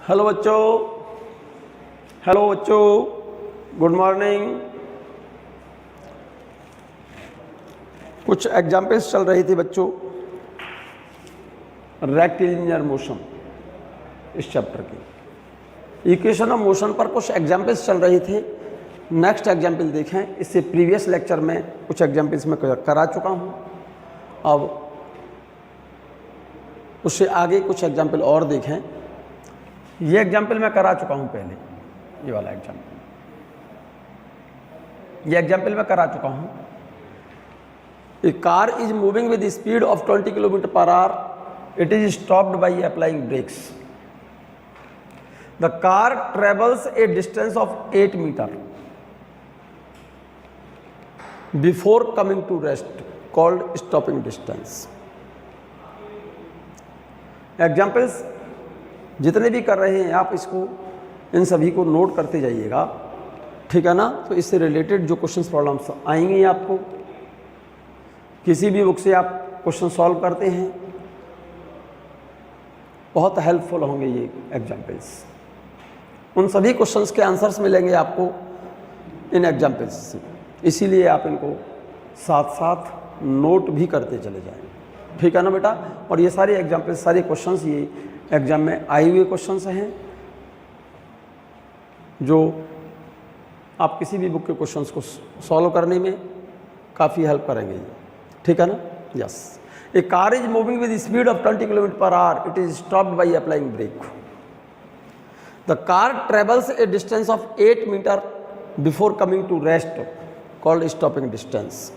Hello बच्चों, good morning. कुछ examples चल रही थी बच्चों रेक्टिलिनियर मोशन इस चैप्टर की। इक्वेशन ऑफ मोशन पर कुछ एग्जाम्पल्स चल रही थी। नेक्स्ट एग्जाम्पल देखें। इससे प्रीवियस लेक्चर में कुछ एग्जाम्पल्स मैं करा चुका हूँ। अब उससे आगे कुछ एग्जाम्पल और देखें। ये एग्जाम्पल मैं करा चुका हूँ पहले, ये वाला एग्जाम्पल, ये एग्जाम्पल मैं करा चुका हूँ। A car is moving with speed of 20 kilometre per hour. It is stopped by applying brakes. The car travels a distance of 8 metre before coming to rest called stopping distance. Examples जितने भी कर रहे हैं आप इसको, इन सभी को note करते जाइएगा, ठीक है ना। तो इससे रिलेटेड जो क्वेश्चंस प्रॉब्लम्स आएंगे आपको, किसी भी बुक से आप क्वेश्चन सॉल्व करते हैं, बहुत हेल्पफुल होंगे ये एग्जाम्पल्स। उन सभी क्वेश्चंस के आंसर्स मिलेंगे आपको इन एग्जाम्पल्स से, इसीलिए आप इनको साथ साथ नोट भी करते चले जाएं, ठीक है ना बेटा। और ये सारे एग्जाम्पल्स, सारे क्वेश्चंस ये एग्जाम में आए हुए क्वेश्चंस हैं, जो आप किसी भी बुक के क्वेश्चंस को सॉल्व करने में काफ़ी हेल्प करेंगे ये, ठीक है ना। Yes, a car is moving with speed of 20 kilometre per hour. It is stopped by applying brake. The car travels a distance of 8 metre before coming to rest called stopping distance.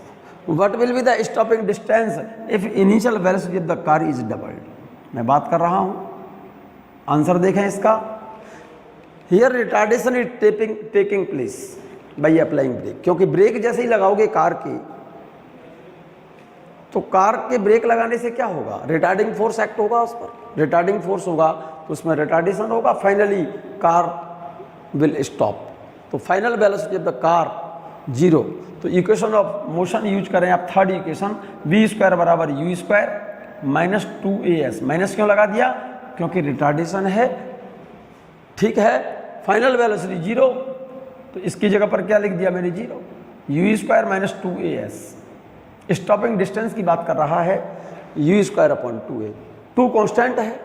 What will be the stopping distance if initial velocity of the car is doubled? मैं बात कर रहा हूँ, answer देखें इसका। Here retardation is taking place by applying brake। क्योंकि break जैसे ही लगाओगे कार की, तो कार के ब्रेक लगाने से क्या होगा, रिटार्डिंग फोर्स एक्ट होगा उस पर। रिटार्डिंग फोर्स होगा तो उसमें रिटार्डेशन होगा, फाइनली कार विल स्टॉप। तो final velocity of the car 0। तो इक्वेशन ऑफ मोशन यूज करें आप, थर्ड इक्वेशन, v स्क्वायर बराबर u square minus 2as। Minus क्यों लगा दिया, क्योंकि रिटार्डेशन है, ठीक है। फाइनल वेलोसिटी 0, तो इसकी जगह पर क्या लिख दिया मैंने, 0। u square minus 2as। Stopping distance की बात कर रहा है, u square upon 2a। 2 constant है।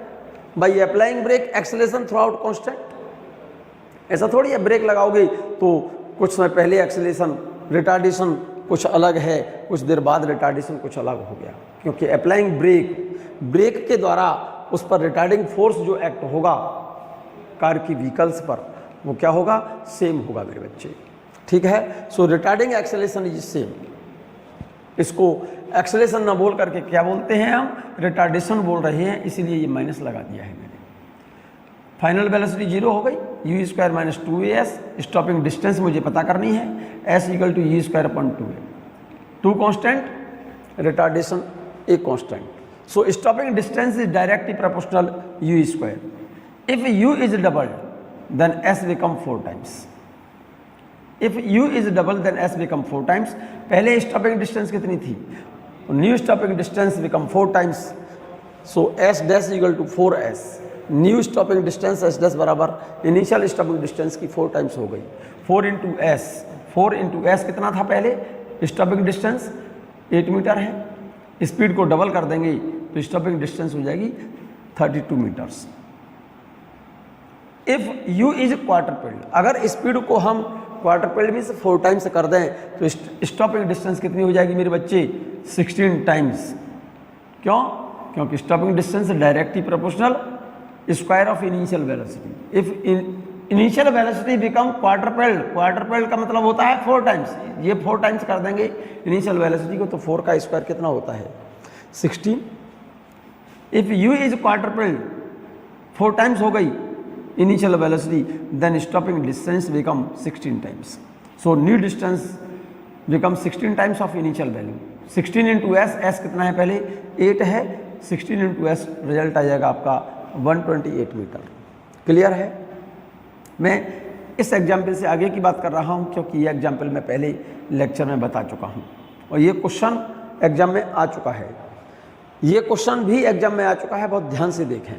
By applying brake acceleration throughout constant. ऐसा थोड़ी है ब्रेक लगाओगे तो कुछ समय पहले एक्सेलरेशन, रिटार्डेशन कुछ अलग है, कुछ देर बाद रिटार्डेशन कुछ अलग हो गया, क्योंकि अप्लाइंग ब्रेक के द्वारा उस पर रिटार्डिंग फोर्स जो एक्ट होगा कार की व्हीकल्स पर, वो क्या होगा, सेम होगा मेरे बच्चे, ठीक है। सो रिटार्डिंग एक्सेलरेशन इज सेम। इसको एक्सेलरेशन ना बोल करके क्या बोलते हैं हम, रिटार्डेशन बोल रहे हैं, इसीलिए ये माइनस लगा दिया है मैंने। फाइनल वेलोसिटी 0 हो गई, u square minus 2as। Stopping distance मुझे पता करनी है, s equal to u square upon 2a। 2 constant, retardation a constant. So stopping distance is directly proportional u square. If u is double then s become 4 times. If u is double then s become 4 times. पहले stopping distance कितनी थी, new stopping distance become 4 times. So s dash equal to 4s। New stopping distance S dash बराबर initial stopping distance की 4 times हो गई। 4 into S, 4 into S कितना था पहले, स्टॉपिंग डिस्टेंस 8 मीटर है। स्पीड को डबल कर देंगे तो स्टॉपिंग डिस्टेंस हो जाएगी 32 metres. If u is quadrupled, अगर स्पीड को हम क्वार्टर पेल्ड में से 4 टाइम्स कर दें तो स्टॉपिंग डिस्टेंस कितनी हो जाएगी मेरे बच्चे, 16 टाइम्स। क्यों, क्योंकि stopping distance directly proportional square of initial velocity. If initial velocity become quarter पेल्ड, quarter पेल्ड का मतलब होता है 4 टाइम्स। ये 4 टाइम्स कर देंगे इनिशियल वेलोसिटी को, तो 4 का स्क्वायर कितना होता है, 16। If u is quadrupled, 4 times हो गई initial velocity, then stopping distance become 16 times. So new distance become 16 times of initial value. 16 into S, S कितना है पहले, 8 है। 16 इंटू एस रिजल्ट आ जाएगा आपका 128 मीटर। क्लियर है। मैं इस एग्जाम्पल से आगे की बात कर रहा हूं, क्योंकि ये एग्जाम्पल मैं पहले लेक्चर में बता चुका हूं और ये क्वेश्चन एग्जाम में आ चुका है। ये क्वेश्चन भी एग्जाम में आ चुका है, बहुत ध्यान से देखें।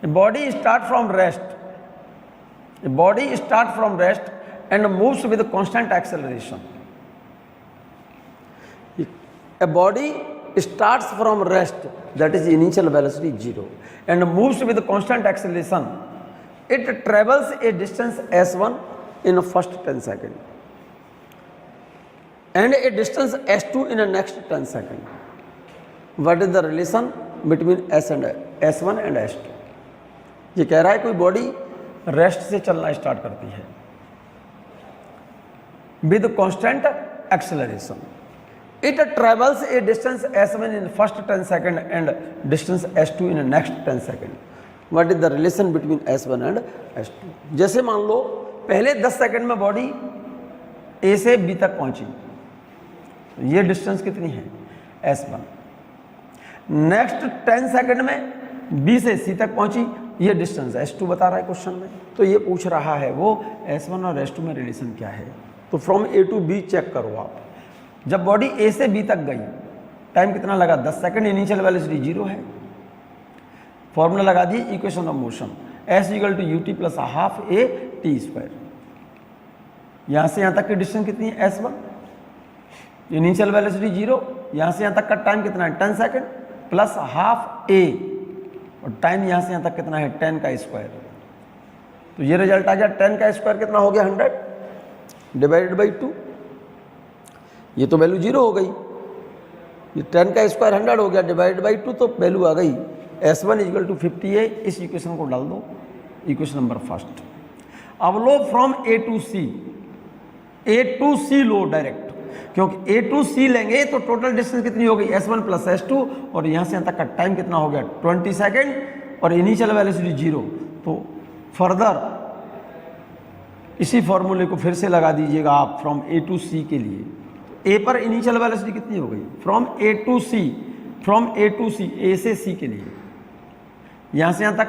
A body start from rest. A body start from rest and moves with constant acceleration. A body starts from rest, that is initial velocity 0, and moves with constant acceleration. It travels a distance s1 in the first 10 seconds and a distance s2 in the next 10 seconds. What is the relation between s1 and s2? ये कह रहा है कोई body rest से चलना start करती है with constant acceleration. It travels a distance s1 in first 10 second and distance s2 in next 10 second. What is the relation between s1 and s2? जैसे मान लो पहले 10 सेकंड में बॉडी a से b तक पहुंची, ये डिस्टेंस कितनी है s1. नेक्स्ट 10 सेकंड में b से c तक पहुंची, ये डिस्टेंस s2 बता रहा है क्वेश्चन में. तो ये पूछ रहा है वो s1 और s2 में रिलेशन क्या है. तो from a to b check करो आप. जब बॉडी a से b तक गई, टाइम कितना लगा 10 सेकंड, इनिशियल वेलोसिटी 0 है. फॉर्मूला लगा दिए equation of motion, s equal to ut plus half a t square. यहाँ से यहाँ तक की डिस्टेंस कितनी है s1, इनिशियल वेलोसिटी 0, यहाँ से यहाँ तक का टाइम कितना है 10 सेकंड प्लस हाफ a, और टाइम यहाँ से यहाँ तक कितना है 10 का स्क्वायर. तो ये रिजल्ट आ गया 10 का स्क्वायर कितना हो गया 100 डिवाइडेड बाई 2. ये तो वैल्यू 0 हो गई, ये 10 का स्क्वायर 100 हो गया डिवाइडेड बाई 2, तो वैल्यू आ गई s1 इक्वल टू 50a. इस इक्वेशन को डाल दो, इक्वेशन नंबर फर्स्ट. अब लो फ्रॉम a टू c लो डायरेक्ट, क्योंकि a टू c लेंगे तो टोटल डिस्टेंस कितनी हो गई s1 प्लस s2, और यहाँ से यहाँ तक का टाइम कितना हो गया 20 सेकेंड और इनिशियल वेलोसिटी 0. तो फर्दर इसी फॉर्मूले को फिर से लगा दीजिएगा आप फ्रॉम a टू c के लिए. a पर इनिशियल वेलोसिटी कितनी हो गई from a to c, from a to c, a से c के लिए यहाँ से यहाँ तक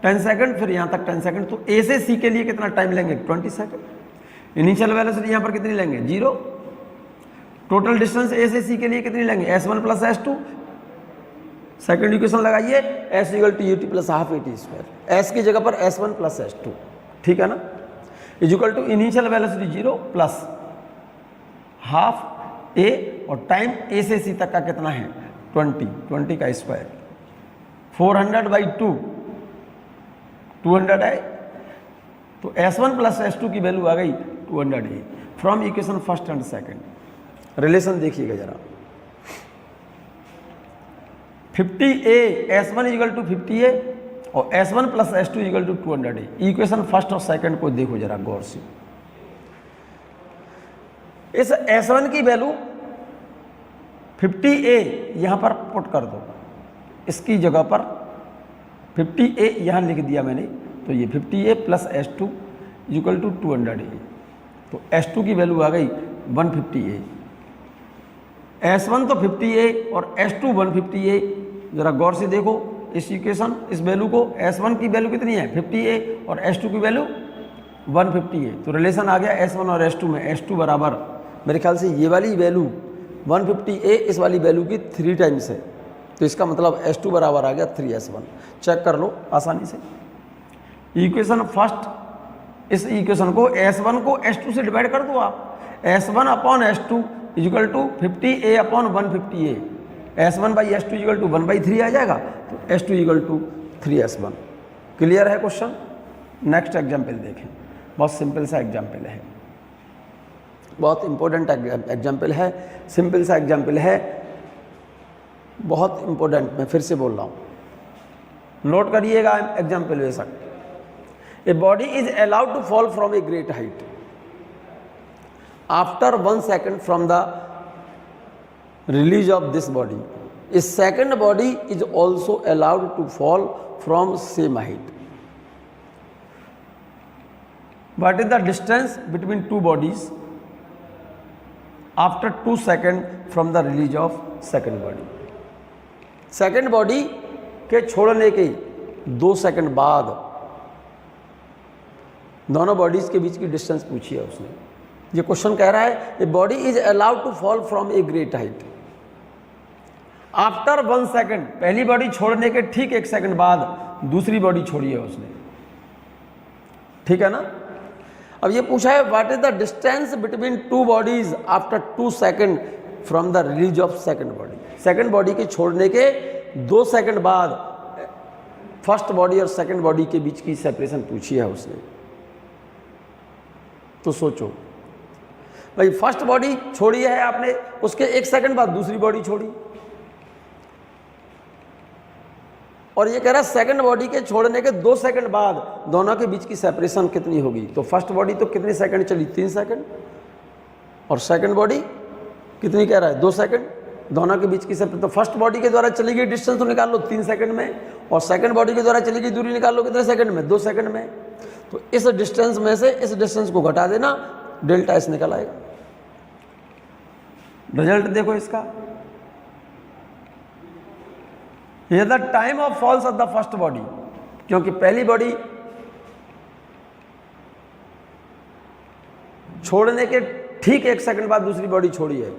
10 सेकंड, फिर यहाँ तक 10 सेकंड. तो a से c के लिए कितना टाइम लेंगे 20 सेकंड. इनिशियल वेलोसिटी यहाँ पर कितनी लेंगे 0. टोटल डिस्टेंस a से c के लिए कितनी लेंगे s1 plus s2. Second equation लगाइए, s equal to ut plus half a t square. s की जगह पर s1 प्लस s2, ठीक है ना, is equal to initial velocity 0 plus half a, और टाइम a से c तक का कितना है 20 का स्क्वायर. 400 बाई 200 है, तो s1 प्लस s2 की वैल्यू आ गई 200 है. From equation first and second relation देखिएगा जरा. 50a s1 equal to 50a और s1 plus s2 equal to 200a. Equation first और सेकंड को देखो जरा गौर से. इस s1 की वैल्यू 50a यहां पर पुट कर दो, इसकी जगह पर 50a यहां लिख दिया मैंने, तो ये 50a plus s2 equal to 200a. तो s2 की वैल्यू आ गई 150a. s1 तो 50a और s2 150a. जरा गौर से देखो इस इक्वेशन, इस वैल्यू को. s1 की वैल्यू कितनी है 50a और s2 की वैल्यू 150a. तो रिलेशन आ गया s1 और s2 में. s2 बराबर मेरे ख्याल से ये वाली वैल्यू 150a इस वाली वैल्यू की 3 टाइम्स है, तो इसका मतलब s2 बराबर आ गया 3s1. चेक कर लो आसानी से. इक्वेशन फर्स्ट, इस इक्वेशन को s1 को s2 से डिवाइड कर दो आप. s1 upon s2 equal to 50a upon 150a. s1 by s2 equal to 1/3 आ जाएगा, तो s2 equal to 3s1. Clear है क्वेश्चन. नेक्स्ट एग्जाम्पल देखें. बहुत सिंपल सा एग्जाम्पल है, बहुत इंपॉर्टेंट एग्जाम्पल है, सिंपल सा एग्जाम्पल है, बहुत इंपॉर्टेंट. मैं फिर से बोल रहा हूँ, नोट करिएगा एग्जाम्पल बेशक. A body is allowed to fall from a great height after 1 second from the release of this body. A second body is also allowed to fall from same height. What is the distance between two bodies after 2 seconds from the release of second body? Second body के छोड़ने के 2 second बाद दोनों bodies के बीच की distance पूछी है उसने. ये क्वेश्चन कह रहा है a body is allowed to fall from a great height after 1 second, पहली बॉडी छोड़ने के ठीक 1 सेकंड बाद दूसरी बॉडी छोड़ी है उसने, ठीक है ना। अब ये पूछा है what is the distance between two bodies after 2 second from the release of second body. Second body के छोड़ने के 2 सेकंड बाद फर्स्ट बॉडी और सेकंड बॉडी के बीच की सेपरेशन पूछी है उसने। तो सोचो भाई, फर्स्ट बॉडी छोड़ी है आपने, उसके 1 सेकंड बाद दूसरी बॉडी छोड़ी, और ये कह रहा है सेकंड बॉडी के छोड़ने के 2 सेकंड बाद दोनों के बीच की सेपरेशन कितनी होगी। तो फर्स्ट बॉडी तो कितने सेकंड चली, 3 सेकंड, और सेकंड बॉडी कितनी कह रहा है, 2 सेकंड, दोनों के बीच की सेपरेशन। तो फर्स्ट बॉडी के द्वारा चली गई डिस्टेंस तो निकाल लो 3 सेकंड में, और सेकंड बॉडी के द्वारा चली गई दूरी निकाल लो कितने सेकंड में, 2 सेकंड में। तो इस डिस्टेंस में से इस डिस्टेंस को घटा देना, डेल्टा एस निकल आएगा। रिजल्ट देखो इसका, ये the time of falls of the first body, क्योंकि पहली बॉडी छोड़ने के ठीक 1 सेकंड बाद दूसरी बॉडी छोड़ी है,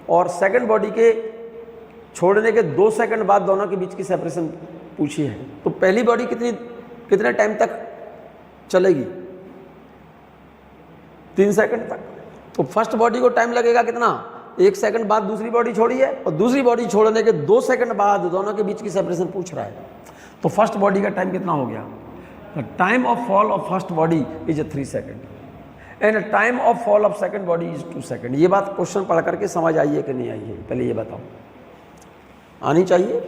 और सेकंड बॉडी के छोड़ने के 2 सेकंड बाद दोनों के बीच की सेपरेशन पूछी है। तो पहली बॉडी कितने टाइम तक चलेगी, 3 सेकंड तक। तो फर्स्ट बॉडी को टाइम लगेगा कितना, 1 सेकंड बाद दूसरी बॉडी छोड़ी है, और दूसरी बॉडी छोड़ने के 2 सेकंड बाद दोनों के बीच की सेपरेशन पूछ रहा है। तो फर्स्ट बॉडी का टाइम कितना हो गया, the time of fall of first body is 3 second and time of fall of second body is 2 second. ये बात क्वेश्चन पढ़ करके समझ आई है कि नहीं आई है, पहले ये बताओ, आनी चाहिए।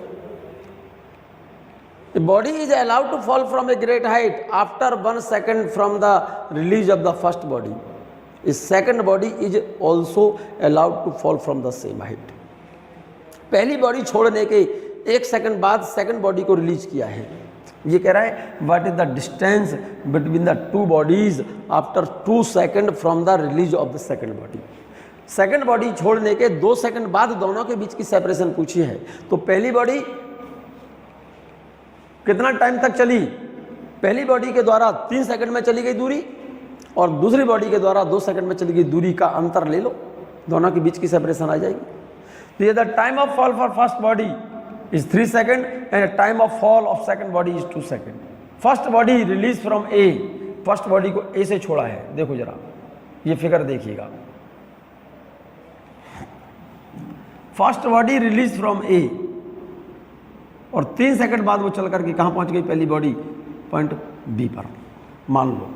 The body is allowed to fall from a great height after 1 second from the release of the first body. A second body is also allowed to fall from the same height. पहली body छोड़ने के 1 second बाद second body को release किया है। ये कह रहा है what is the distance between the two bodies after 2 second from the release of the second body. Second body छोड़ने के 2 सेकंड बाद दोनों के बीच की सेपरेशन पूछी है। तो पहली बॉडी कितना टाइम तक चली, पहली बॉडी के द्वारा 3 सेकंड में चली गई दूरी, और दूसरी बॉडी के द्वारा 2 सेकंड में चली गई दूरी का अंतर ले लो, दोनों के बीच की सेपरेशन आ जाएगी। तो ये the time of fall for first body is 3 second and time of fall of second body is 2 second. First body release from A, first body को ए से छोड़ा है। देखो जरा ये फिगर देखिएगा, फर्स्ट बॉडी रिलीज फ्रॉम ए, और 3 सेकंड बाद वो चल करके कहां पहुंच गई, पहली बॉडी पॉइंट बी पर मान लो।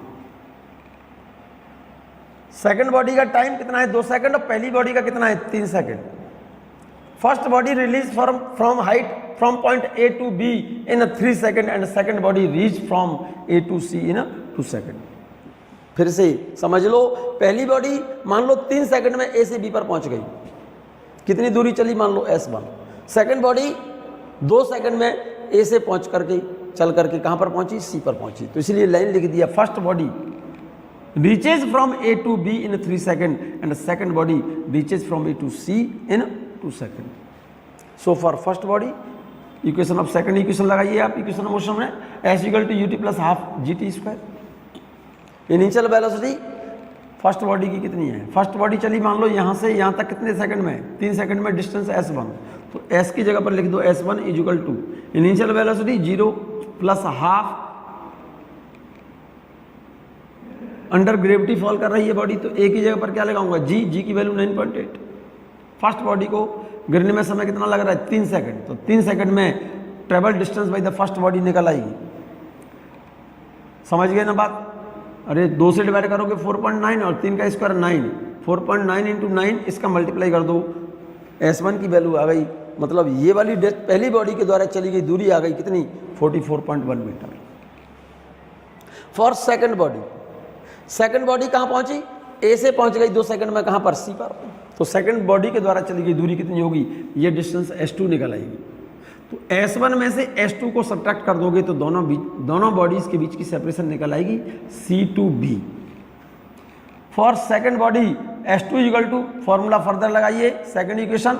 सेकंड बॉडी का टाइम कितना है, 2 सेकंड, और पहली बॉडी का कितना है, 3 second. First body release from height from point A to B in 3 second and second body reach from A to C in 2 second. फिर से समझ लो, पहली बॉडी मान लो 3 सेकंड में ए से बी पर पहुंच गई, कितनी दूरी चली, मान लो S1। सेकंड बॉडी 2 सेकंड में ए से पहुंच करके चल करके कहां पर पहुंची, सी पर पहुंची। तो इसलिए लाइन लिख दिया, first body reaches from A to B in 3 seconds and the second body reaches from A to C in 2 seconds. So for first body, equation of second equation लगाइए आप equation of motion में, s equal to ut plus half gt square। Initial velocity first body की कितनी है, first body चली मान लो यहाँ से यहाँ तक कितने सेकंड में, 3 सेकंड में, डिस्टेंस s1, तो s की जगह पर लिख दो s1 is equal to initial velocity 0 plus half, under gravity fall कर रही है बॉडी, तो ए की जगह पर क्या लगाऊंगा, जी की वैल्यू 9.8। फर्स्ट बॉडी को गिरने में समय कितना लग रहा है, 3 सेकंड, तो 3 सेकंड में travel distance by the first body निकल आएगी। समझ गए ना बात, अरे 2 से डिवाइड करोगे 4.9 और 3 का स्क्वायर 9, 4.9 इंटू 9 इसका मल्टीप्लाई कर दो, S1 की वैल्यू आ गई, मतलब ये वाली पहली बॉडी के द्वारा चली गई दूरी आ गई कितनी, 44.1 metre. For second body, second body कहां पहुंची, ए से पहुंच गई 2 सेकंड में, कहां पर, सी पर। तो सेकंड बॉडी के द्वारा चली गई दूरी कितनी होगी, ये डिस्टेंस S2 निकल आएगी। तो S1 में से S2 को सब्ट्रैक्ट कर दोगे तो दोनों बॉडीज के बीच की सेपरेशन निकल आएगी C to B। For second body S2 equal to, formula further लगाइए, second equation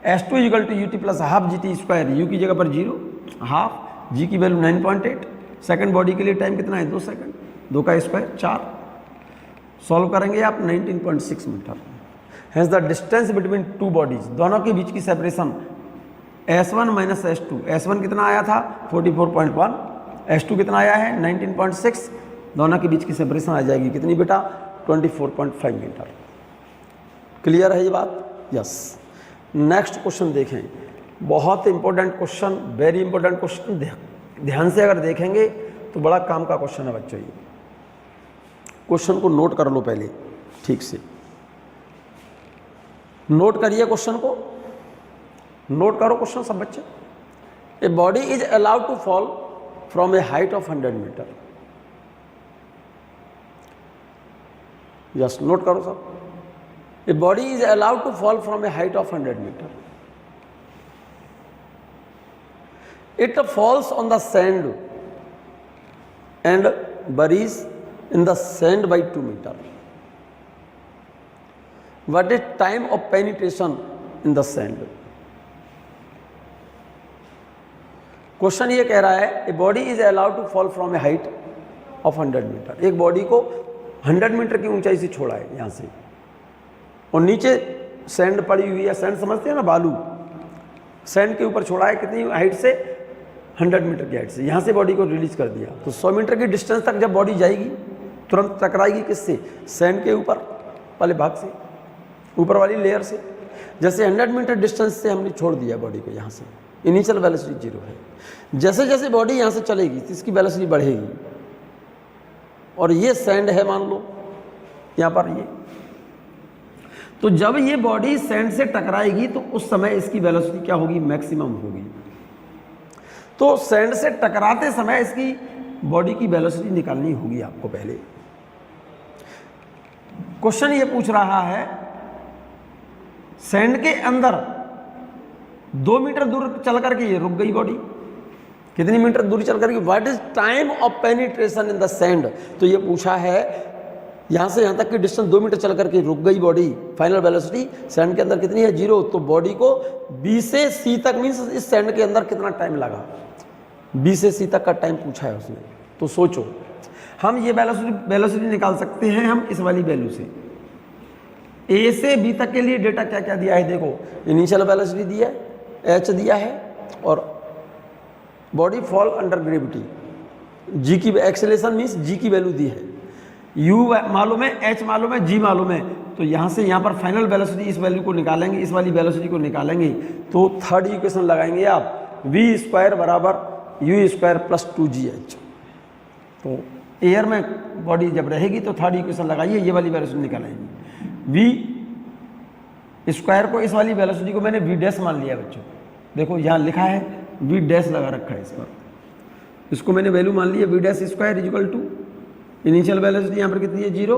S2 equal to ut plus half gt square, u की जगह पर 0, हाफ, g की वैल्यू 9.8। सेकंड बॉडी के लिए टाइम कितना है, 2 सेकंड, 2 का स्क्वायर 4, सॉल्व करेंगे आप 19.6 metre. Has the distance between two bodies, दोनों के बीच की separation S1 minus S2, S1 कितना आया था 44.1, S2 कितना आया है 19.6, दोनों के बीच की सेपरेशन आ जाएगी कितनी बेटा 24.5 मीटर। क्लियर है ये बात? यस। नेक्स्ट क्वेश्चन देखें, बहुत important question, very important question, ध्यान से अगर देखेंगे तो बड़ा काम का क्वेश्चन है बच्चों। ये क्वेश्चन को नोट कर लो पहले ठीक से, नोट करिए क्वेश्चन को, नोट करो क्वेश्चन सब बच्चे। A body is allowed to fall from a height of 100 metre. Yes, note करो सब। A body is allowed to fall from a height of 100 metre. It falls on the sand and buries in the sand by 2 meter. What is time of penetration in the sand? Question ये कह रहा है a body is allowed to fall from a height of 100 metre. एक body को 100 metre की ऊंचाई से छोड़ा है यहाँ से, और नीचे सैंड पड़ी हुई है, सैंड समझते हैं ना, बालू, सैंड के ऊपर छोड़ा है कितनी हाइट से 100 मीटर की हाइट से, यहाँ से बॉडी को रिलीज कर दिया। तो 100 मीटर की डिस्टेंस तक जब बॉडी जाएगी तुरंत टकराएगी किससे? सैंड के ऊपर वाले भाग से, ऊपर वाली लेयर से। जैसे 100 मीटर डिस्टेंस से हमने छोड़ दिया बॉडी को यहाँ से, इनिशियल वेलोसिटी 0 है। जैसे जैसे बॉडी यहाँ से चलेगी तो इसकी वेलोसिटी बढ़ेगी, और ये सैंड है मान लो यहाँ पर ये, तो जब ये बॉडी सैंड से टकराएगी तो उस समय इसकी वेलोसिटी क्या होगी? मैक्सिमम होगी। तो सैंड से टकराते समय इसकी बॉडी की वेलोसिटी निकालनी होगी आपको पहले। क्वेश्चन ये पूछ रहा है सैंड के अंदर 2 मीटर दूर चल करके ये रुक गई बॉडी, कितनी मीटर दूरी चल करके? What is time of penetration in the sand? तो ये पूछा है यहां से यहां तक की डिस्टेंस 2 मीटर चल करके रुक गई बॉडी, फाइनल वेलोसिटी सैंड के अंदर कितनी है? 0। तो बॉडी को B से C तक मीन्स इस सैंड के अंदर कितना टाइम लगा? B से C तक का टाइम पूछा है उसने। तो सोचो, हम ये वेलोसिटी निकाल सकते हैं हम इस वाली वैल्यू से। A से B तक के लिए डेटा क्या क्या दिया है देखो, इनिशियल वेलोसिटी दिया है, h दिया है, और body fall under gravity, g की एक्सेलेरेशन मीन्स g की वैल्यू दी है, u मालूम है, h मालूम है, g मालूम है। तो यहाँ से यहाँ पर फाइनल वेलोसिटी इस वैल्यू को निकालेंगे, इस वाली वेलोसिटी को निकालेंगे, तो थर्ड इक्वेशन लगाएंगे आप, v स्क्वायर बराबर u स्क्वायर प्लस 2gh। तो एयर में बॉडी जब रहेगी तो थर्ड इक्वेशन लगाइए, ये वाली वेलोसिटी निकालेंगे। v स्क्वायर को, इस वाली वेलोसिटी को मैंने v डैश मान लिया बच्चों, देखो यहाँ लिखा है v डैश लगा रखा है इस पर, इसको मैंने वैल्यू मान लिया v dash square equal to initial velocity यहाँ पर कितनी है 0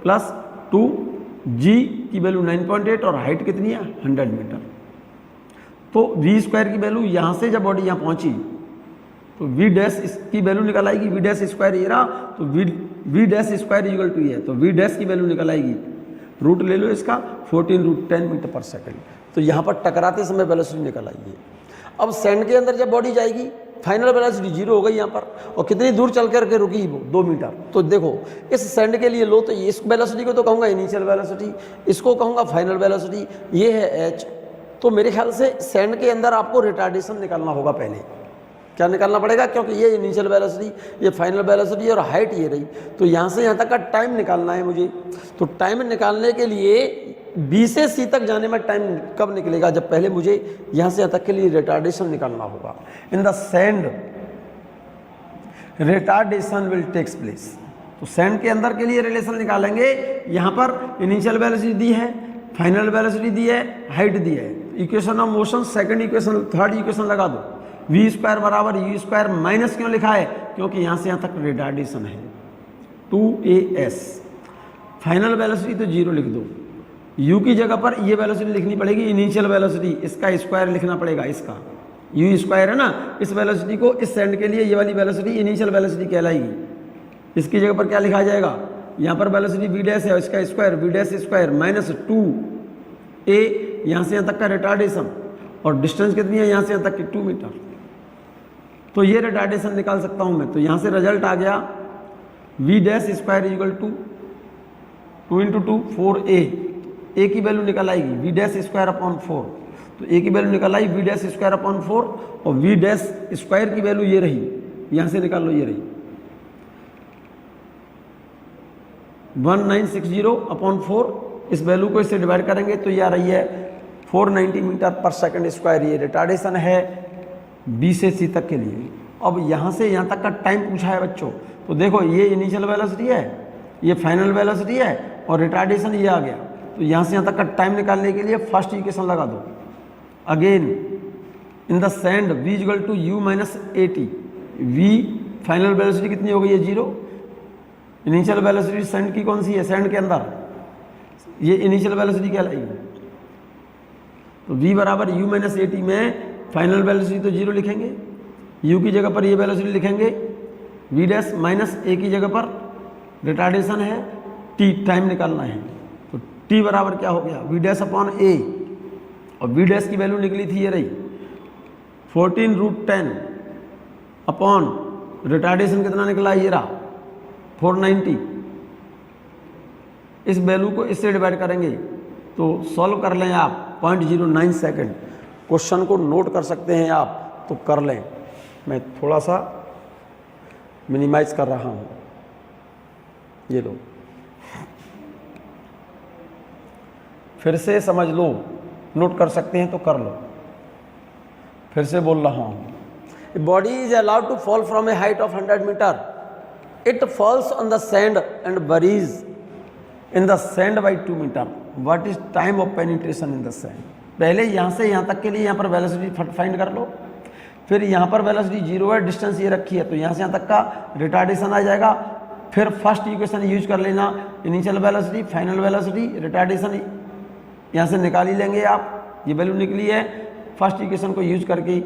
प्लस 2g की वैल्यू 9.8 और हाइट कितनी है 100 मीटर। तो v स्क्वायर की वैल्यू यहाँ से जब बॉडी यहाँ पहुँची तो v डैश इसकी वैल्यू निकल आएगी, v डैश स्क्वायर ये रहा, तो v dash square equal to ये, तो v डैश की वैल्यू निकल आएगी, रूट ले लो इसका 14√10 मीटर पर सेकंड। तो यहाँ पर टकराते समय वेलोसिटी निकल आई है। अब सैंड के अंदर जब बॉडी जाएगी फाइनल वेलोसिटी 0 हो गई यहाँ पर, और कितनी दूर चल करके रुकी वो 2 मीटर। तो देखो इस सैंड के लिए लो, तो इस वेलोसिटी को तो कहूँगा इनिशियल वेलोसिटी, इसको कहूँगा फाइनल वेलोसिटी, ये है h। तो मेरे ख्याल से सैंड के अंदर आपको रिटार्डेशन निकालना होगा पहले। क्या निकालना पड़ेगा? क्योंकि ये इनिशियल वेलोसिटी, ये फाइनल वेलोसिटी और हाइट ये रही, तो यहाँ से यहाँ तक का टाइम निकालना है मुझे। तो टाइम निकालने के लिए B से C तक जाने में टाइम कब निकलेगा? जब पहले मुझे यहाँ से यहाँ तक के लिए रिटार्डेशन निकालना होगा। In the sand retardation will takes place. तो सैंड के अंदर के लिए रिलेशन निकालेंगे। यहाँ पर इनिशियल वेलोसिटी दी है, फाइनल वेलोसिटी दी है, हाइट दी है। Equation of motion second equation, third equation लगा दो, v स्क्वायर बराबर u स्क्वायर माइनस क्यों लिखा है? क्योंकि यहाँ से यहाँ तक रिटार्डेशन है 2as। फाइनल वेलोसिटी तो 0 लिख दो, u की जगह पर ये वेलोसिटी लिखनी पड़ेगी इनिशियल वेलोसिटी, इसका स्क्वायर लिखना पड़ेगा, इसका u स्क्वायर है ना, इस वेलोसिटी को इस सैंड के लिए ये वाली वेलोसिटी इनिशियल वेलोसिटी कहलाएगी। इसकी जगह पर क्या लिखा जाएगा? यहाँ पर वेलोसिटी v डैश है, इसका square v dash square minus 2a, यहाँ से यहाँ तक का रिटार्डेशन, और डिस्टेंस कितनी है यहाँ से यहाँ तक की 2 मीटर। तो ये रिटार्डेशन निकाल सकता हूँ मैं। तो यहाँ से रिजल्ट आ गया v dash square equal to 2 × 2 4a, a की वैल्यू निकल आएगी v डैश स्क्वायर अपॉन 4। तो ए की वैल्यू निकल आई वी डैश स्क्वायर अपॉन 4 और वी डैश स्क्वायर की वैल्यू ये रही, यहाँ से निकाल लो, ये रही 1960 अपॉन 4। इस वैल्यू को इससे डिवाइड करेंगे तो ये आ रही है 490 मीटर पर सेकंड स्क्वायर। ये रिटार्डेशन है बी से सी तक के लिए। अब यहाँ से यहाँ तक का टाइम पूछा है बच्चों, तो देखो ये इनिशियल वेलोसिटी है, ये फाइनल वेलोसिटी है और रिटार्डेशन ये आ गया। तो यहाँ से यहाँ तक का टाइम निकालने के लिए फर्स्ट इक्वेशन लगा दो। Again in the sand v equal to u minus a t. V final velocity कितनी हो गई है 0। इनिशियल वेलोसिटी सैंड की कौन सी है, सैंड के अंदर ये इनिशियल वेलोसिटी कहलाएगी। तो v बराबर u माइनस ए टी में फाइनल वेलोसिटी तो 0 लिखेंगे, u की जगह पर ये वेलोसिटी लिखेंगे, v डैश माइनस a की जगह पर रिटार्डेशन है t, टाइम निकालना है। तो t बराबर क्या हो गया v डैश अपॉन a और v डैश की वैल्यू निकली थी ये रही 14√10 अपॉन रिटार्डेशन कितना निकला ये रहा 490। इस वैल्यू को इससे डिवाइड करेंगे तो सॉल्व कर लें आप 0.09 सेकेंड। क्वेश्चन को नोट कर सकते हैं आप तो कर लें, मैं थोड़ा सा मिनिमाइज कर रहा हूँ। ये लो फिर से समझ लो, नोट कर सकते हैं तो कर लो। फिर से बोल रहा हूँ, body is allowed to fall from a height of 100 metre, it falls on the sand and buries in the sand by 2 metre, what is time of penetration in the sand. पहले यहाँ से यहाँ तक के लिए यहाँ पर वेलोसिटी फाइंड कर लो, फिर यहाँ पर वेलोसिटी 0 है, डिस्टेंस ये रखी है तो यहाँ से यहाँ तक का रिटार्डेशन आ जाएगा। फिर फर्स्ट इक्वेशन यूज कर लेना, initial velocity final velocity retardation यहाँ से निकाल ही लेंगे आप, ये वैल्यू निकली है। फर्स्ट इक्वेशन को यूज करके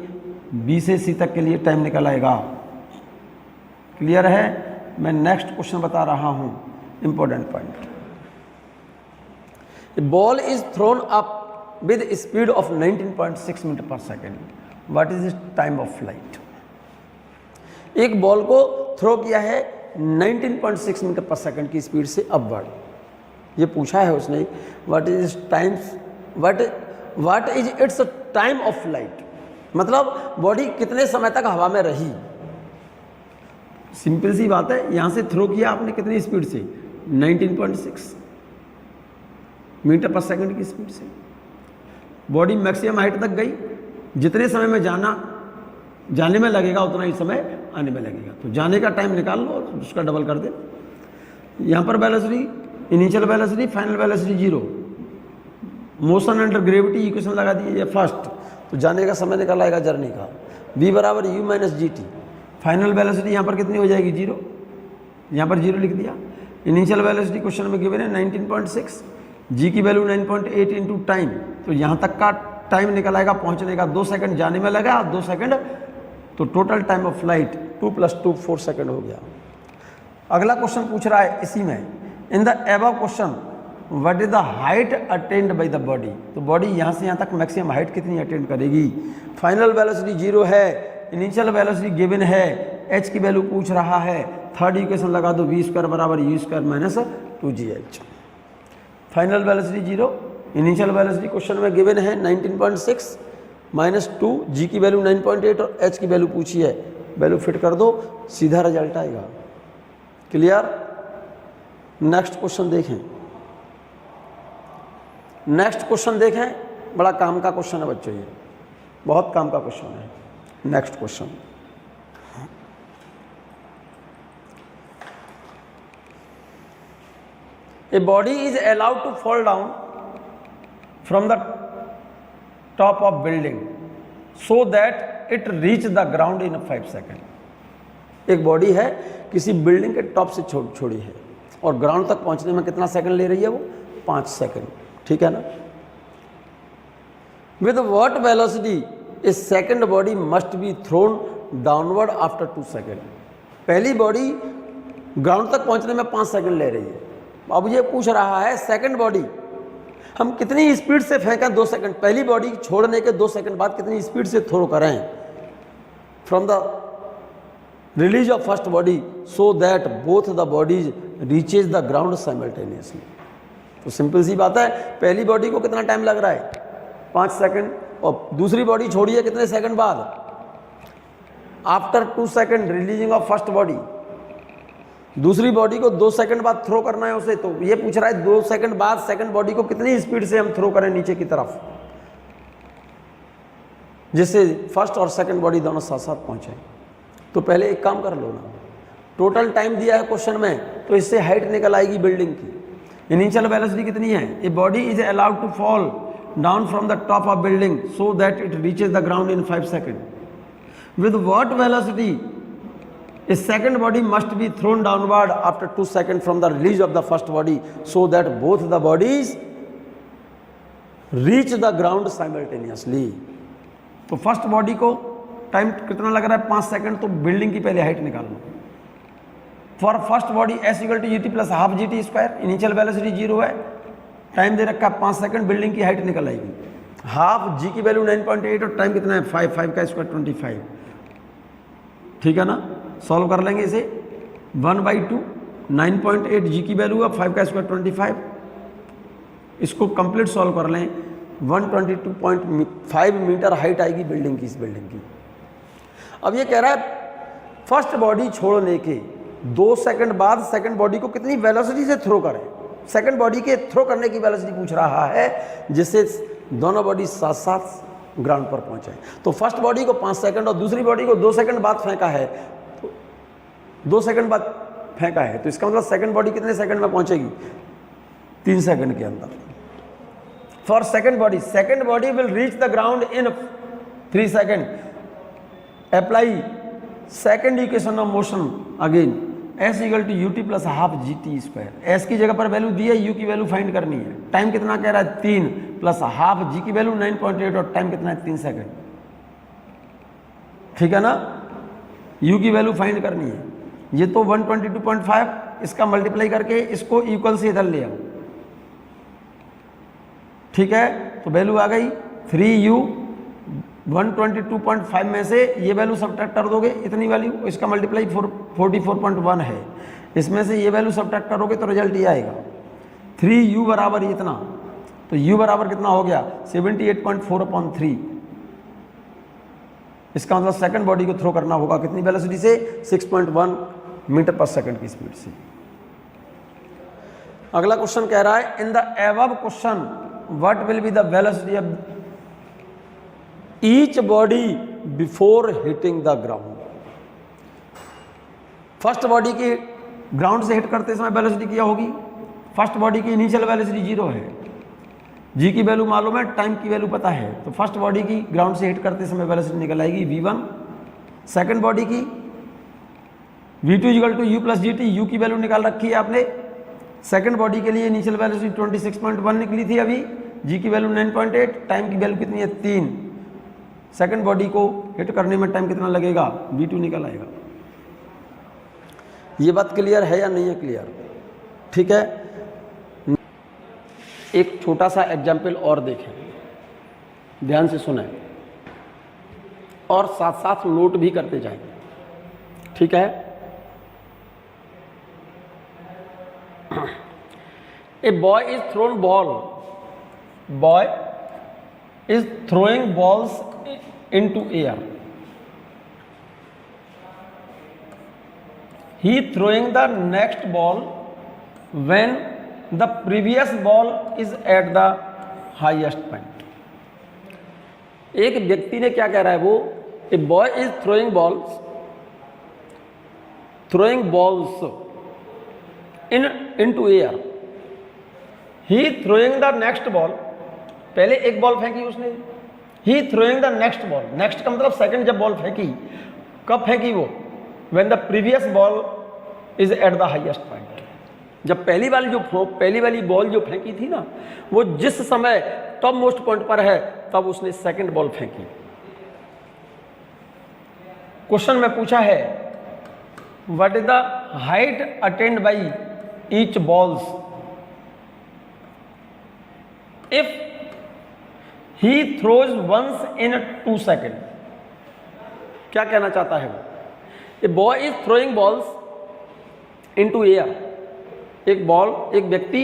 बी से सी तक के लिए टाइम निकल आएगा। क्लियर है। मैं नेक्स्ट क्वेश्चन बता रहा हूँ, important point. Ball is thrown up with speed of 19.6 metre per second, what is time of flight. एक बॉल को थ्रो किया है 19.6 मीटर पर सेकेंड की स्पीड से अपवर्ड, ये पूछा है उसने what is times what is it's time of flight, मतलब बॉडी कितने समय तक हवा में रही। सिंपल सी बात है, यहां से थ्रो किया आपने कितनी स्पीड से 19.6 मीटर पर सेकेंड की स्पीड से, बॉडी मैक्सिमम हाइट तक गई, जितने समय में जाने में लगेगा उतना ही समय आने में लगेगा। तो जाने का टाइम निकाल लो, उसका डबल कर दे। यहाँ पर velocity initial velocity final velocity 0, motion under gravity equation लगा दी है फर्स्ट, तो जाने का समय निकल आएगा जर्नी का। v बराबर u minus G T, final velocity यहाँ पर कितनी हो जाएगी 0, यहाँ पर 0 लिख दिया। इनिशियल वेलोसिटी क्वेश्चन में गिवन है 19.6, जी की वैल्यू 9.8 इंटू टाइम, तो यहाँ तक का टाइम निकल आएगा पहुँचने का 2 सेकंड, जाने में लगा 2 सेकंड, तो total time of flight 2 + 2 4 second हो गया। अगला क्वेश्चन पूछ रहा है इसी में, in the above question what is the height attend bye the body. तो बॉडी यहाँ से यहाँ तक मैक्सिमम हाइट कितनी अटेंड करेगी। फाइनल वेलोसिटी 0 है, इनिशियल वेलोसिटी गिवन है, h की वैल्यू पूछ रहा है। थर्ड इक्वेशन लगा दो, v² बराबर u² minus 2gh। Final velocity 0, initial velocity question में गिवन है 19.6 माइनस 2, जी की वैल्यू 9.8 और h की वैल्यू पूछी है, वैल्यू फिट कर दो, सीधा रिजल्ट आएगा। क्लियर। नेक्स्ट क्वेश्चन देखें, नेक्स्ट क्वेश्चन देखें, बड़ा काम का क्वेश्चन है बच्चों, ये बहुत काम का क्वेश्चन है। Next question, a body is allowed to fall down from the top of building so that it reach the ground in 5 second. एक बॉडी है किसी बिल्डिंग के टॉप से छोड़ी है और ग्राउंड तक पहुंचने में कितना सेकंड ले रही है वो 5 सेकंड, ठीक है ना। With what velocity A second body must be thrown downward after 2 second. पहली बॉडी ग्राउंड तक पहुंचने में 5 सेकंड ले रही है, अब ये पूछ रहा है सेकंड बॉडी हम कितनी स्पीड से फेंकें 2 सेकंड, पहली बॉडी छोड़ने के 2 सेकंड बाद कितनी स्पीड से थ्रो करें from the release of first body so that both the bodies reaches the ground simultaneously. तो सिंपल सी बात है, पहली बॉडी को कितना टाइम लग रहा है 5 सेकंड, और दूसरी बॉडी छोड़ी है कितने सेकंड बाद, after 2 second releasing of first body. दूसरी बॉडी को 2 सेकंड बाद थ्रो करना है उसे, तो ये पूछ रहा है 2 सेकंड बाद सेकंड बॉडी को कितनी स्पीड से हम थ्रो करें नीचे की तरफ, जिससे फर्स्ट और सेकंड बॉडी दोनों साथ साथ पहुंचे। तो पहले एक काम कर लो ना, टोटल टाइम दिया है क्वेश्चन में, तो इससे हाइट निकल आएगी बिल्डिंग की। इनिशियल वेलोसिटी कितनी है, a body is allowed to fall down from the top of building so that it reaches the ground in 5 second. With what velocity a second body must be thrown downward after 2 seconds from the release of the first body so that both the bodies reach the ground simultaneously। तो first body को time कितना लग रहा है 5 second, तो building की पहले height निकाल लो। For first body S equal to UT plus half G T square, initial velocity 0 है, टाइम दे रखा है 5 सेकंड, बिल्डिंग की हाइट निकल आएगी। हाफ जी की वैल्यू 9.8 और टाइम कितना है 5 का स्क्वायर 25, ठीक है ना। सॉल्व कर लेंगे इसे, 1/2 9.8 जी की वैल्यू है, 5 का स्क्वायर 25, इसको कंप्लीट सॉल्व कर लें 122.5 मीटर हाइट आएगी बिल्डिंग की, इस बिल्डिंग की। अब ये कह रहा है फर्स्ट बॉडी छोड़ने के 2 सेकंड बाद सेकंड बॉडी को कितनी वेलोसिटी से थ्रो करें, सेकंड बॉडी के थ्रो करने की वेलोसिटी पूछ रहा है, जिससे दोनों बॉडी साथ साथ ग्राउंड पर पहुंचे। तो फर्स्ट बॉडी को 5 सेकंड और दूसरी बॉडी को 2 सेकंड बाद फेंका है, तो 2 सेकंड बाद फेंका है, तो इसका मतलब सेकंड बॉडी कितने सेकंड में पहुंचेगी, 3 सेकंड के अंदर। For second body will reach the ground in 3 second. Apply second equation of motion again, S equal to UT plus half G T square. S की जगह पर वैल्यू दी है, यू की वैल्यू फाइंड करनी है। टाइम कितना कह रहा है 3 प्लस हाफ जी की वैल्यू 9.8 और टाइम कितना है 3 सेकंड, ठीक है ना। यू की वैल्यू फाइंड करनी है, ये तो 122.5, इसका मल्टीप्लाई करके इसको इक्वल से इधर ले आओ, ठीक है। तो वैल्यू आ गई 3u, 122.5 में से ये वैल्यू सब्ट्रैक्ट कर दोगे, इतनी वैल्यू, इसका मल्टीप्लाई 44.1 है, इसमें से ये वैल्यू सब्ट्रैक्ट करोगे तो रिजल्ट ये आएगा 3u बराबर इतना। तो u बराबर कितना हो गया 78.4/3। इसका मतलब सेकंड बॉडी को थ्रो करना होगा कितनी वेलोसिटी से, 6.1 मीटर पर सेकंड की स्पीड से। अगला क्वेश्चन कह रहा है in the above question what will be the velocity of each body before hitting the ground. First body की ग्राउंड से हिट करते समय वेलोसिटी क्या होगी, फर्स्ट बॉडी की इनिशियल वेलोसिटी 0 है, जी की वैल्यू मालूम है, टाइम की वैल्यू पता है, तो फर्स्ट बॉडी की ग्राउंड से हिट करते समय वेलोसिटी निकल आएगी v1। सेकंड बॉडी की v2 equal to u plus gt, u की वैल्यू निकाल रखी है आपने। सेकंड बॉडी के लिए इनिशियल वेलोसिटी 26.1 निकली थी अभी, जी की वैल्यू 9.8, टाइम की वैल्यू कितनी है 3। सेकंड बॉडी को हिट करने में टाइम कितना लगेगा, v2 निकल आएगा। ये बात क्लियर है या नहीं है, क्लियर, ठीक है। एक छोटा सा एग्जाम्पल और देखें, ध्यान से सुनें और साथ साथ नोट भी करते जाएं, ठीक है। ए boy is throne ball, boy is throwing balls into air. He throwing the next ball when the previous ball is at the highest point. एक व्यक्ति ने क्या कह रहा है, वो a boy is throwing balls into air. He throwing the next ball, पहले एक बॉल फेंकी उसने, he throwing the next ball, next का मतलब सेकंड जब बॉल फेंकी, कब फेंकी वो, when the previous ball is at the highest point. जब पहली वाली बॉल जो फेंकी थी ना, वो जिस समय टॉप मोस्ट पॉइंट पर है, तब उसने सेकंड बॉल फेंकी। क्वेश्चन में पूछा है what is the height attend by each balls if he throws once in 2 seconds। क्या कहना चाहता है वो, a boy is throwing balls into air, एक व्यक्ति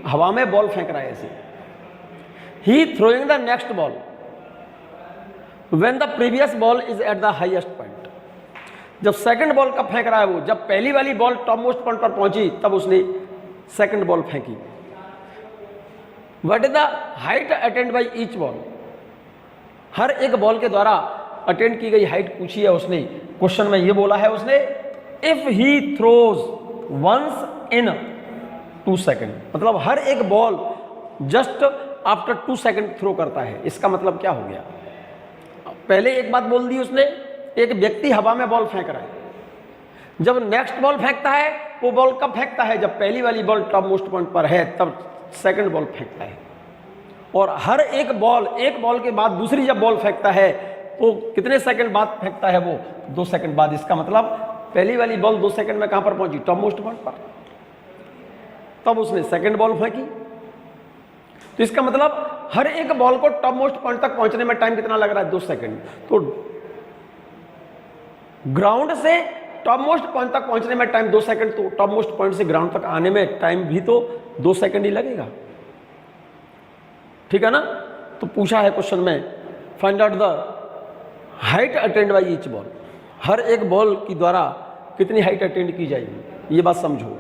हवा में बॉल फेंक रहा है ऐसे, he throwing the next ball, when the previous ball is at the highest point, जब सेकंड बॉल कब फेंक रहा है वो, जब पहली वाली बॉल टॉप मोस्ट पॉइंट पर पहुंची तब उसने सेकंड बॉल फेंकी। What is the height attend by each ball, हर एक बॉल के द्वारा अटेंड की गई हाइट पूछी है उसने। क्वेश्चन में ये बोला है उसने if he throws once in 2 second, मतलब हर एक ball just after 2 second throw करता है। इसका मतलब क्या हो गया, पहले एक बात बोल दी उसने, एक व्यक्ति हवा में बॉल फेंक रहा है, जब नेक्स्ट बॉल फेंकता है वो बॉल कब फेंकता है, जब पहली वाली बॉल टॉप मोस्ट पॉइंट पर है तब सेकंड बॉल फेंकता है। और हर एक बॉल के बाद दूसरी जब बॉल फेंकता है तो कितने सेकंड बाद फेंकता है वो, 2 सेकंड बाद। इसका मतलब पहली वाली बॉल 2 सेकंड में कहां पर पहुंची, टॉप मोस्ट पॉइंट पर, तब उसने सेकंड बॉल फेंकी। तो इसका मतलब हर एक बॉल को टॉप मोस्ट पॉइंट तक पहुंचने में टाइम कितना लग रहा है, 2 सेकंड। तो ग्राउंड से टॉप मोस्ट पॉइंट तक पहुंचने में टाइम 2 सेकंड, तो टॉप मोस्ट पॉइंट से ग्राउंड तक आने में टाइम भी तो 2 सेकंड ही लगेगा, ठीक है ना। तो पूछा है क्वेश्चन में find out the height attend by each ball, हर एक बॉल की द्वारा कितनी हाइट अटेंड की जाएगी। ये बात समझो,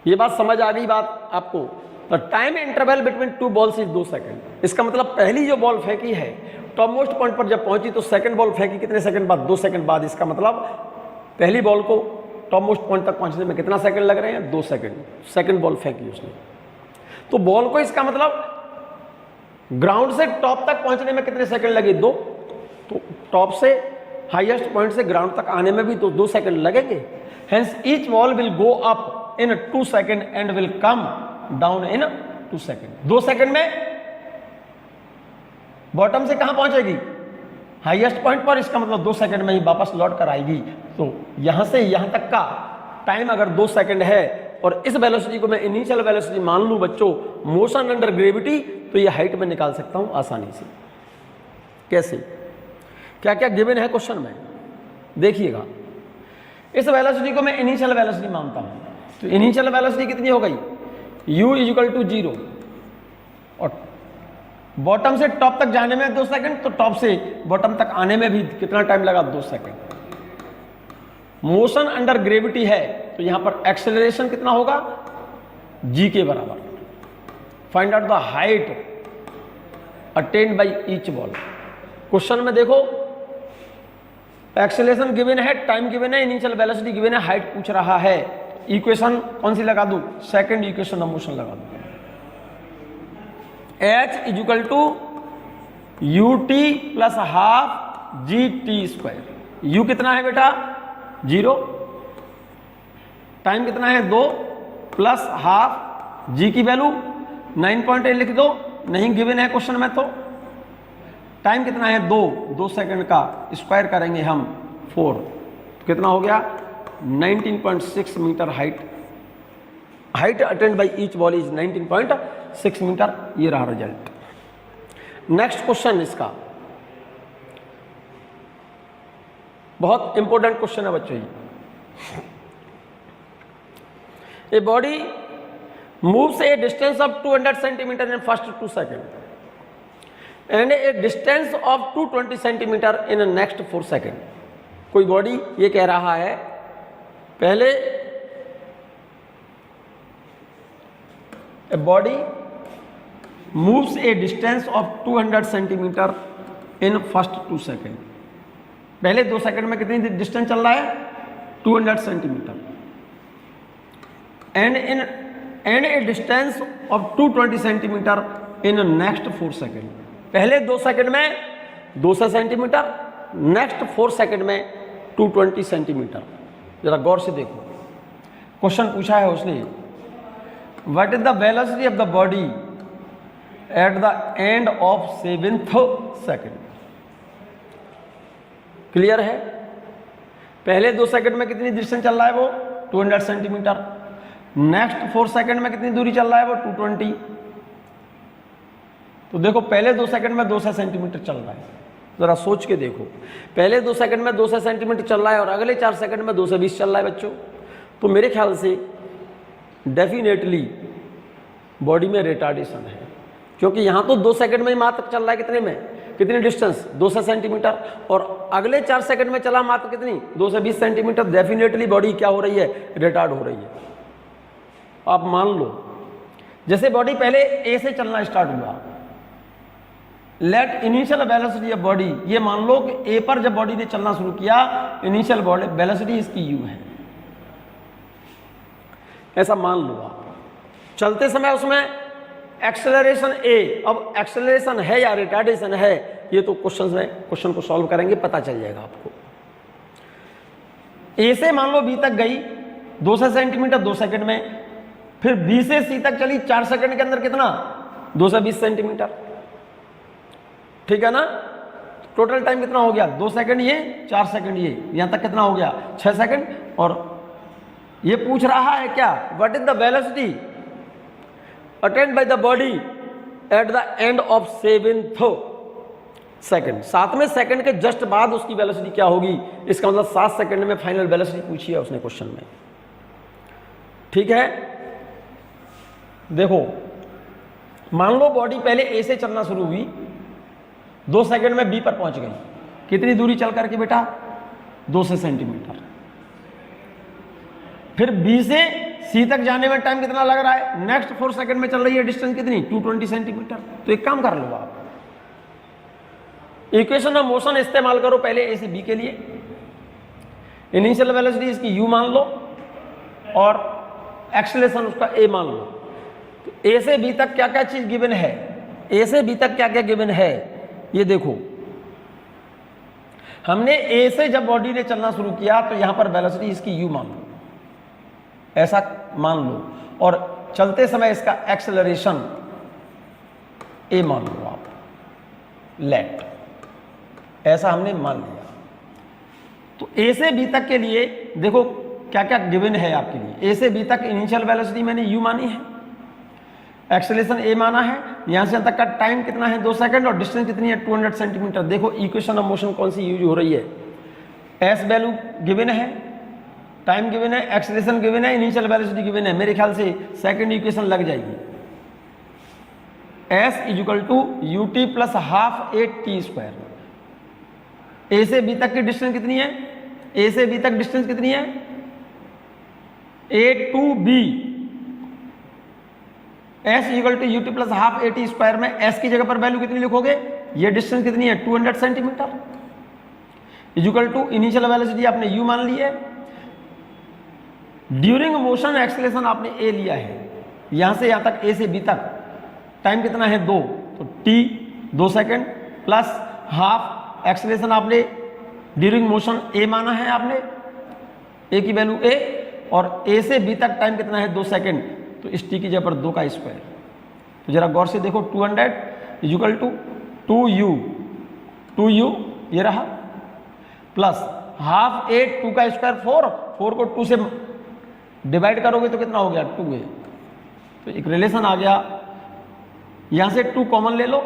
ये बात समझ आ गई बात आपको। The time interval between 2 balls is 2 second. इसका मतलब पहली जो बॉल फेंकी है टॉप मोस्ट पॉइंट पर जब पहुंची तो सेकंड बॉल फेंकी कितने सेकंड बाद, 2 सेकंड बाद। इसका मतलब पहली बॉल को टॉप मोस्ट पॉइंट तक पहुंचने में कितना सेकंड लग रहे हैं, 2 सेकंड। सेकंड बॉल फेंकी उसने, तो बॉल को इसका मतलब ग्राउंड से टॉप तक पहुंचने में कितने सेकंड लगे, 2। तो टॉप से हाईएस्ट पॉइंट से ग्राउंड तक आने में भी तो 2 सेकंड लगेंगे। Hence each ball will go up in 2 second and will come down in 2 second. 2 second में बॉटम से कहां पहुंचेगी, हाईएस्ट पॉइंट पर। इसका मतलब 2 सेकंड में ही वापस लौट कर आएगी। तो यहां से यहां तक का टाइम अगर 2 सेकंड है और इस वेलोसिटी को मैं इनिशियल वेलोसिटी मान लूं बच्चों, मोशन अंडर ग्रेविटी, तो ये हाइट में निकाल सकता हूं आसानी से। कैसे, क्या क्या गिवन है क्वेश्चन में, देखिएगा। इस वेलोसिटी को मैं इनिशियल वेलोसिटी मानता हूं, तो इनिशियल वेलोसिटी कितनी हो गई, u = 0, और बॉटम से टॉप तक जाने में 2 सेकंड, तो टॉप से बॉटम तक आने में भी कितना टाइम लगा, 2 सेकंड। मोशन अंडर ग्रेविटी है तो यहां पर एक्सेलरेशन कितना होगा, g के बराबर। Find out the height attend bye each ball. Question में देखो एक्सेलरेशन गिवन है, टाइम गिवन है, इनिशियल वेलोसिटी गिवन है, हाइट पूछ रहा है। इक्वेशन कौन सी लगा दूं, सेकंड इक्वेशन ऑफ मोशन लगा दूं। h = ut + ½ gt²। u कितना है बेटा, 0, टाइम कितना है 2 + ½ g की वैल्यू 9.8 लिख दो, नहीं गिवन है क्वेश्चन में। तो टाइम कितना है 2 सेकंड का, स्क्वायर करेंगे हम 4, तो कितना हो गया 19.6 meter height attend by each ball is 19.6 meter. ये रहा रिजल्ट। नेक्स्ट क्वेश्चन इसका बहुत इंपॉर्टेंट क्वेश्चन है बच्चों। A body moves A distance of 200 centimetre in first 2 second and A distance of 220 centimetre in next 4 second. कोई body ये कह रहा है पहले a body moves A distance of 200 centimetre in first 2 second. पहले 2 second में कितनी डिस्टेंस चल रहा है, 200 centimetre, and A distance of 220 centimetre in next 4 second. पहले 2 सेकंड में 200 सेंटीमीटर, नेक्स्ट 4 सेकंड में 220 सेंटीमीटर। जरा गौर से देखो, क्वेश्चन पूछा है उसने what is the velocity of the body at the end of 7th second. Clear है, पहले 2 सेकंड में कितनी डिस्टेंस चल रहा है वो 200 सेंटीमीटर, नेक्स्ट 4 सेकंड में कितनी दूरी चल रहा है वो 220। तो देखो पहले 2 सेकंड में 200 सेंटीमीटर चल रहा है, जरा सोच के देखो, पहले 2 सेकंड में 200 सेंटीमीटर चल रहा है और अगले 4 सेकंड में 220 चल रहा है बच्चों। तो मेरे ख्याल से डेफिनेटली बॉडी में रिटार्डेशन है, क्योंकि यहां तो 2 सेकंड में ही मात्र चल रहा है, कितने में कितनी डिस्टेंस 200 सेंटीमीटर, और अगले 4 सेकंड में चला मात्र कितनी 220 सेंटीमीटर, डेफिनेटली बॉडी क्या हो रही है, रिटार्ड हो रही है। आप मान लो जैसे बॉडी पहले ए से चलना स्टार्ट हुआ, let initial velocity of body, ये मान लो कि ए पर जब बॉडी ने चलना शुरू किया, इनिशियल वेलोसिटी इसकी यू है, ऐसा मान लो आप। चलते समय उसमें एक्सेलरेशन ए, अब एक्सेलरेशन है या रिटार्डेशन है, ये तो क्वेश्चन को सॉल्व करेंगे पता चल जाएगा आपको। ए से मान लो बी तक गई 200 सेंटीमीटर 2 सेकंड में, फिर बी से सी तक चली 4 सेकंड के अंदर कितना 220 सेंटीमीटर, ठीक है ना। टोटल टाइम कितना हो गया 2 सेकंड ये 4 सेकंड ये, यहां तक कितना हो गया 6 सेकंड। और ये पूछ रहा है क्या, what is the velocity attained by the body at the end of 7th second, 7वें सेकंड के जस्ट बाद उसकी वेलोसिटी क्या होगी, इसका मतलब 7 सेकंड में फाइनल वेलोसिटी पूछी है उसने क्वेश्चन में, ठीक है। देखो मान लो बॉडी पहले ए से चलना शुरू हुई, 2 सेकंड में बी पर पहुंच गई, कितनी दूरी चल करके बेटा 200 सेंटीमीटर, फिर बी से सी तक जाने में टाइम कितना लग रहा है, नेक्स्ट 4 सेकंड में चल रही है डिस्टेंस कितनी 220 सेंटीमीटर। तो एक काम कर लो आप, इक्वेशन ऑफ मोशन इस्तेमाल करो पहले ए से बी के लिए, इनिशियल वेलोसिटी इसकी यू मान लो और एक्सेलरेशन उसका ए मान लो। तो ए से बी तक क्या क्या चीज गिवन है, ए से बी तक क्या क्या गिवन है, ये देखो। हमने ए से जब बॉडी ने चलना शुरू किया तो यहां पर वेलोसिटी इसकी यू मान लो, ऐसा मान लो, और चलते समय इसका एक्सेलरेशन ए मान लो आप, लेट, ऐसा हमने मान लिया। तो ए से बी तक के लिए देखो क्या क्या गिवन है आपके लिए। ए से बी तक इनिशियल वेलोसिटी मैंने यू मानी है, एक्सेलरेशन ए माना है, यहां से तक का टाइम कितना है 2 सेकंड, और डिस्टेंस कितनी है 200 सेंटीमीटर। देखो इक्वेशन ऑफ मोशन कौन सी यूज हो रही है, एस वैल्यू गिवन है, टाइम गिवन है, एक्सेलरेशन गिवन है, इनिशियल वेलोसिटी गिवन है। मेरे ख्याल से सेकंड इक्वेशन लग जाएगी, S equal to U T plus half A T square. A से बी तक की डिस्टेंस कितनी है, ए से बी तक डिस्टेंस कितनी है, A to B, S equal to U T plus half A T square में एस की जगह पर वैल्यू कितनी लिखोगे, ये डिस्टेंस कितनी है 200 centimeter, equal to initial velocity आपने यू मान ली है, ड्यूरिंग मोशन एक्सेलरेशन आपने ए लिया है, यहां से यहां तक ए से बी तक टाइम कितना है 2, तो T 2 second plus half acceleration आपने ड्यूरिंग मोशन ए माना है, आपने ए की वैल्यू ए, और ए से बी तक टाइम कितना है 2 सेकंड, तो इस टी की जगह पर 2 का स्क्वायर। तो जरा गौर से देखो 200 इक्वल टू 2u ये रहा, प्लस हाफ ए 2 का स्क्वायर 4 को 2 से डिवाइड करोगे तो कितना हो गया 2a। तो एक रिलेशन आ गया, यहां से 2 कॉमन ले लो,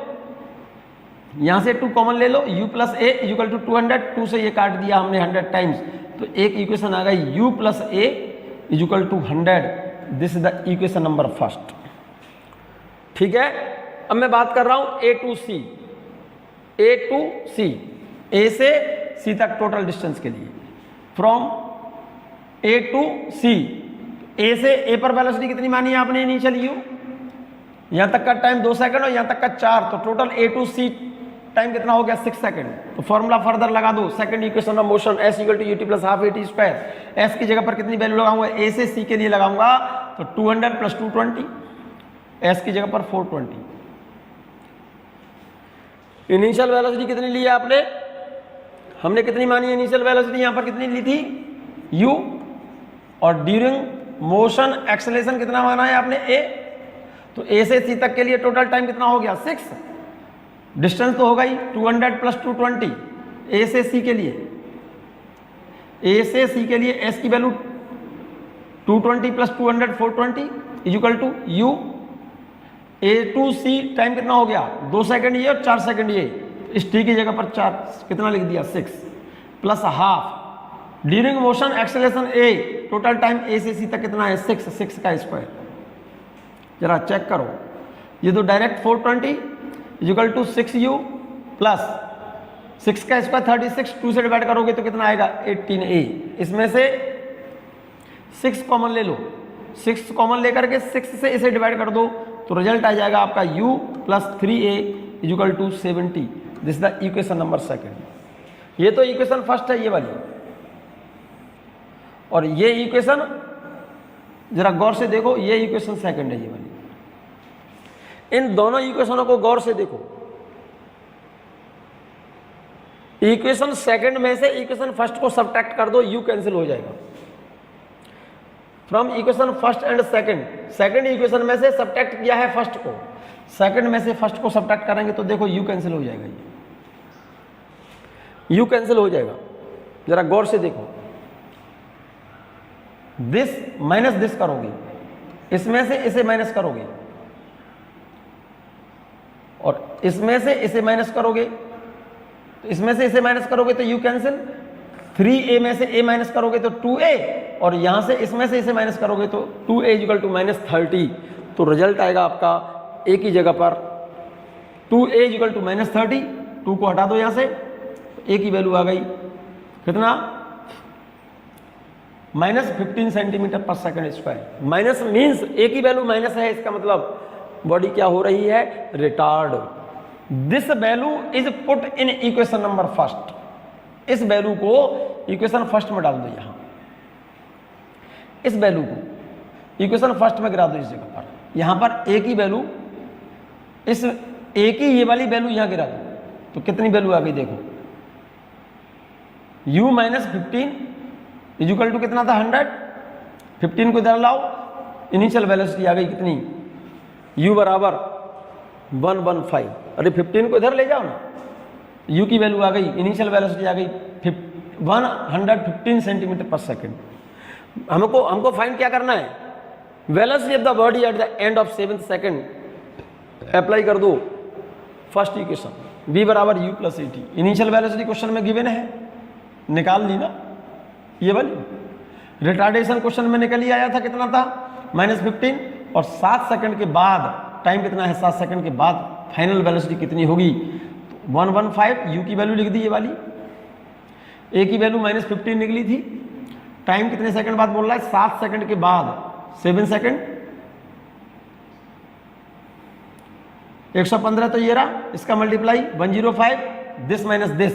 यहां से 2 कॉमन ले लो, u plus a equal to 200, 2 से ये काट दिया हमने 100 टाइम्स, तो एक इक्वेशन आ गई u plus a equal to 100। This is the equation number first, ठीक है। अब मैं बात कर रहा हूं ए टू सी, ए से सी तक टोटल डिस्टेंस के लिए, फ्रॉम ए टू सी। ए से ए पर वेलोसिटी कितनी मानी है आपने इनिशियल यू, यहां तक का टाइम 2 सेकंड और यहां तक का 4, तो total a to c time कितना हो गया 6 सेकंड। तो फॉर्मूला फर्दर लगा दो, second equation of motion s equal to U T plus half A T square. S की जगह पर कितनी वैल्यू लगाऊंगा, ए से सी के लिए लगाऊंगा तो 200 प्लस 220, एस की जगह पर 420। इनिशियल वेलोसिटी कितनी ली है आपने, हमने कितनी मानी इनिशियल वेलोसिटी, यहां पर कितनी ली थी u, और ड्यूरिंग मोशन एक्सेलरेशन कितना माना है आपने a। तो a से c तक के लिए टोटल टाइम कितना हो गया 6, डिस्टेंस तो होगा ही 200 प्लस 220 a से c के लिए, a से c के लिए s की value 220 plus 200 420 equal to u। a to c time कितना हो गया 2 सेकंड ये और 4 सेकंड ये, इस t की जगह पर 4 कितना लिख दिया 6 plus half during motion acceleration a, total time a से c तक कितना है 6 का स्क्वायर। जरा चेक करो, ये तो direct 420 equal to 6u plus 6 का स्क्वायर 36, 2 से डिवाइड करोगे तो कितना आएगा 18a। इसमें से 6 कॉमन ले लो, 6 कॉमन लेकर के 6 से इसे डिवाइड कर दो तो रिजल्ट आ जाएगा आपका u plus 3a equal to 70। This is the equation number second. ये तो इक्वेशन फर्स्ट है ये वाली, और ये इक्वेशन जरा गौर से देखो, ये इक्वेशन सेकंड है ये वाली। इन दोनों इक्वेशनों को गौर से देखो। इक्वेशन सेकंड में से इक्वेशन फर्स्ट को सब्ट्रैक्ट कर दो, u कैंसिल हो जाएगा। From equation first and second, second equation में से सब्ट्रैक्ट किया है फर्स्ट को, सेकंड में से फर्स्ट को सब्ट्रैक्ट करेंगे तो देखो u कैंसिल हो जाएगा, ये u कैंसिल हो जाएगा। जरा गौर से देखो, दिस माइनस दिस करोगे, इसमें से इसे माइनस करोगे और इसमें से इसे माइनस करोगे, तो इसमें से इसे माइनस करोगे तो u कैंसिल, 3a में से a माइनस करोगे तो 2a, और यहां से इसमें से इसे माइनस करोगे तो 2a इक्वल टू -30। तो रिजल्ट आएगा आपका a की जगह पर 2a इक्वल टू -30, 2 को हटा दो यहां से, a की वैल्यू आ गई कितना -15 सेंटीमीटर पर second square. Minus means a की वैल्यू माइनस है, इसका मतलब बॉडी क्या हो रही है, retard. This value is put in equation number first. इस वैल्यू को इक्वेशन फर्स्ट में डाल दो, यहां इस वैल्यू को इक्वेशन फर्स्ट में गिरा दो इस जगह पर। यहां पर a की वैल्यू, इस a की ये वाली वैल्यू यहां गिरा दो तो कितनी वैल्यू आ गई देखो, u माइनस 15 इक्वल टू कितना था 100, 15 को इधर लाओ, इनिशियल वेलोसिटी आ गई कितनी, u बराबर 115। अरे 15 को इधर ले जाओ ना, u की वैल्यू आ गई, इनिशियल वेलोसिटी आ गई 115 सेंटीमीटर पर सेकंड। हमको फाइंड क्या करना है, velocity of the body at the end of 7th second. Apply कर दो फर्स्ट इक्वेशन, v बराबर u plus at। Initial velocity question में गिवन है, निकाल ली ना ये वाली। रिटार्डेशन क्वेश्चन में निकल ही आया था, कितना था -15, और 7 सेकंड के बाद, टाइम कितना है 7 सेकंड के बाद फाइनल वेलोसिटी कितनी होगी, 115। u की वैल्यू लिख दी ये वाली, a की वैल्यू -15 निकली थी, टाइम कितने सेकंड बाद बोल रहा है 7 सेकंड के बाद, 7 सेकंड, 115 तो ये रहा, इसका multiply 105, this minus this,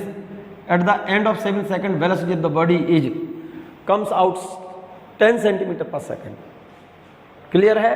eight the end of 7 second velocity of the body is comes out 10 centimetre पर सेकंड। क्लियर है।